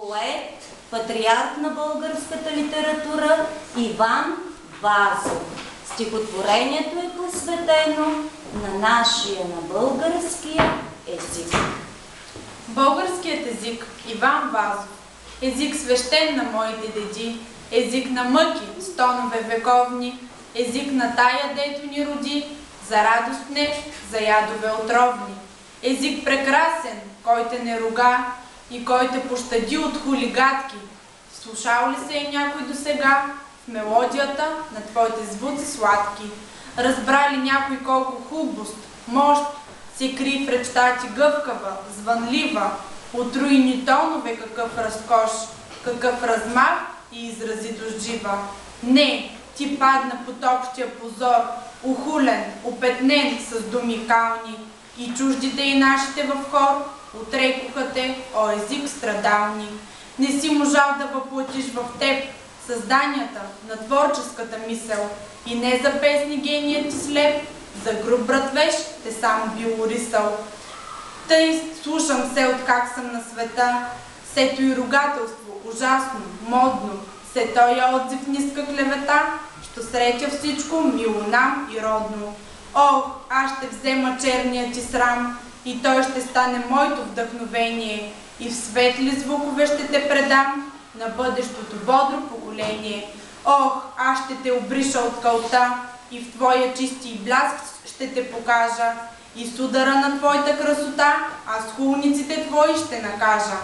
Поет, патриарх на българската литература Иван Вазов. Стихотворението е посветено на нашия, на българския език. Българският език, Иван Вазов, език свещен на моите деди, език на мъки, стонове вековни, език на тая, дето ни роди, за радост не, за ядове отровни. Език прекрасен, кой те не руга и кой те пощади от хулигатки. Слушал ли се е някой досега в мелодията на твоите звуци сладки? Разбра ли някой колко хубост, мощ се крие в речта ти гъвкава, звънлива, от руйни тонове какъв разкош, какъв размах и изразитост жива? Не, ти падна под общия позор, ухулен, опетнен с думи кални, и чуждите и нашите в хор отрекоха те, о език страдални. Не си можал да въплатиш в теб създанията на творческата мисъл и не за песни геният ти слеп, за груб братвеж те само бил орисал. Тъй слушам се откак съм на света, сето и ругателство, ужасно, модно, се тоя отзив ниска клевета, що среча всичко мило нам и родно. Ох, аз ще взема черния ти срам и той ще стане моето вдъхновение и в светли звукове ще те предам на бъдещото бодро поколение. Ох, аз ще те обриша от кълта и в твоя чисти бляск ще те покажа и с удара на твоята красота аз хулниците твои ще накажа.